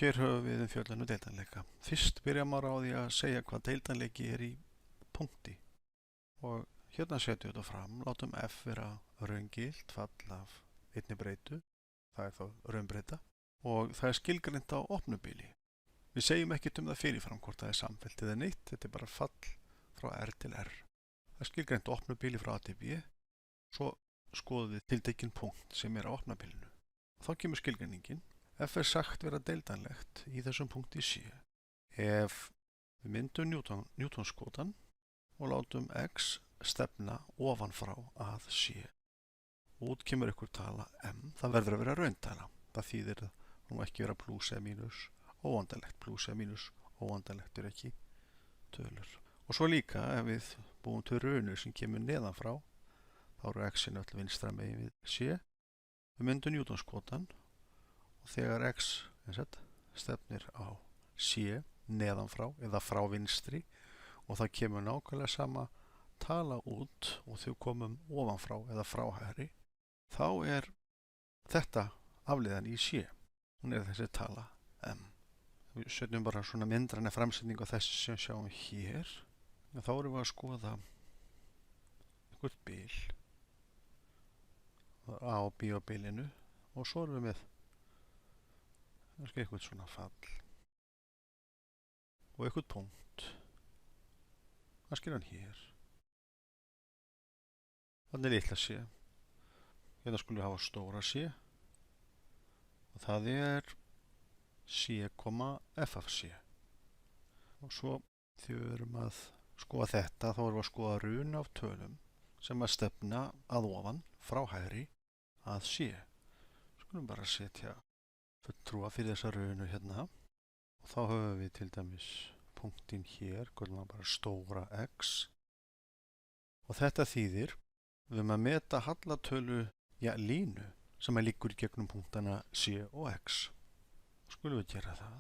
hér höfum við umfjöllun deildanleika. Fyrst byrja maður á því að segja hvað deildanleiki í punkti. Og hérna setjum við þetta fram, látum f vera raungilt fall af einni breytu, það er þá raunbreyta, og það er skilgreint á opnubili. Við segjum ekkert það fyrirfram hvort það er samfellt eða neitt, þetta er bara fall frá r til r. Það er skilgreint opnubili frá a til b, svo skoðum við tiltekinn punkt sem er á opnabilinu. Þá kemur skilgreiningin. F er sagt vera deildanlegt í þessum punkti C ef við myndum Newtonskotan og látum x stefna ofan frá að C. Út kemur ykkur tala m, það verður að vera rauntala. Það þýðir nú ekki vera plus eða mínus óendanlegt. Plus eða mínus óendanlegt er ekki tölur. Og svo líka ef við búum til raunur sem kemur neðan frá, þá eru x-in öll vinstra megin við C. Við myndum Newtonskotan og þegar x stefnir á C neðan frá eða frá vinstri og það kemur nákvæmlega sama tala út og þau komum ofan frá eða frá hægri, þá er þetta afleiðan í C. Hún er þessi tala m. Við setjum bara svona myndræna framsetning á þessi sem sjáum hér. Þá erum við að skoða einhvert bil A og B á bilinu og svo erum við með eitthvað svona fall og eitthvað punkt. Kannski er hann hér. Þannig er litla C. Hérna skulum við hafa stóra C og það er C, f af C. Og svo þegar við erum að skoða þetta, þá erum við að skoða run af tölum sem að stefna að ofan frá hægri að C. Skulum bara setja fulltrúa fyrir þessa runu hérna og þá höfum við til dæmis punktinn hér, köllum við bara stóra x og þetta þýðir við höfum að meta hallatölu línu sem að liggur í gegnum punktana C og x. Skulum við gera það.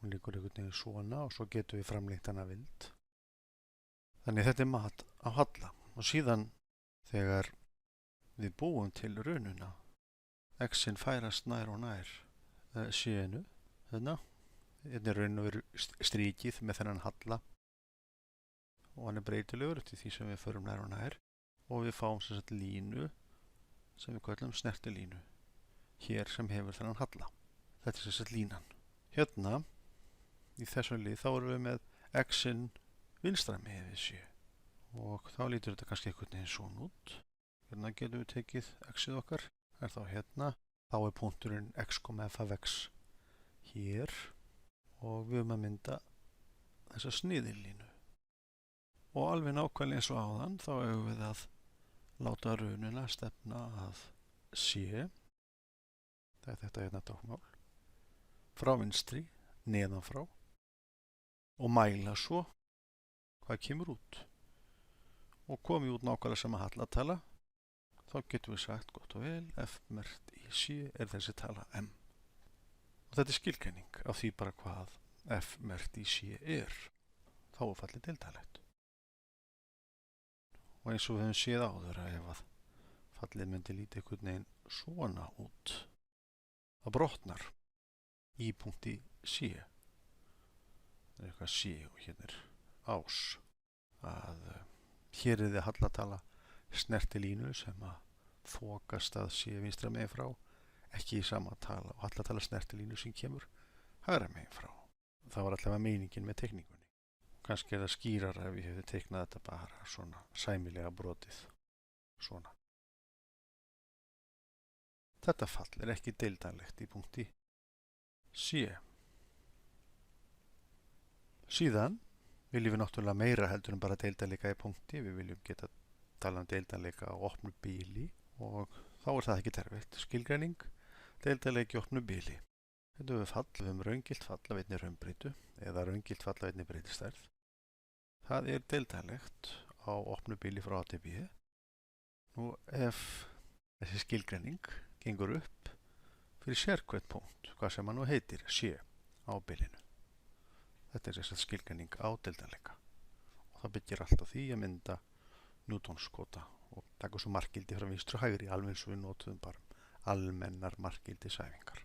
Hún liggur einhvern veginn svona og svo getum við framlengt hana vild. Þannig þetta er mat á halla og síðan þegar við búum til rununa x-in færast nær og nær C-inu, hérna er raun og veru strikið með þennan halla og hann er breytilegur til því sem við förum nær og nær og við fáum sem sagt línu sem við köllum snertilínu hér sem hefur þennan halla. Þetta er sem sagt línan. Hérna í þessu lið þá erum við með x-in vinstra megin við C og þá lítur þetta kannski einhvern veginn svona út. Hérna getum við tekið x-ið okkar, er þá hérna, þá er punkturinn x, f af x hér og við höfum að mynda þessa sniðilínu. Og alveg nákvæmlega eins og áðan þá höfum við að láta rununa stefna að C, það er þetta hérna táknmál, frá vinstri, neðan frá og mæla svo hvað kemur út. Og komið út nákvæmlega sama hallatala, þá getum við sagt gott og vel f merkt í C er þessi tala m. Og þetta er skilgreining af því bara hvað f merkt í C er. Þá er fallið deildanlegt. Og eins og við höfum séð áður að ef að fallið myndi lítið einhvern veginn svona út, það brotnar í punkti C. Það er eitthvað C og hérna er ás. Að hér er þið hallatala snertilínu sem að þokast að C vinstra megin frá, ekki í sama tala og hallatala snertilínu sem kemur hægra megin frá. Það var allavega meiningin með teikningunni. Kannski er það skýrara ef ég hefði teiknað þetta bara svona sæmilega brotið. Svona. Þetta fall er ekki deildanlegt í punkti C. Síðan viljum við náttúrulega meira heldur en bara deildanleika í punkti. Við viljum geta tala um deildanleika á opnu bili og þá er það ekki erfitt. Skilgreining, deildanleiki opnu bili. Þetta við fall, við höfum raungilt fall af einni raunbreytu eða raungilt fall af einni breytistærð. Það er deildanlegt á opnu bili frá A til B. Nú ef þessi skilgreining gengur upp fyrir sérhvert punkt, hvað sem hann nú heitir, C á bilinu. Þetta er þess að skilgreining á deildanleika. Og það byggir allt á því að mynda Newtonskota og taka svo markgildi frá vinstri og hægri, alveg eins og við notuðum bara almennar markgildisæfingar.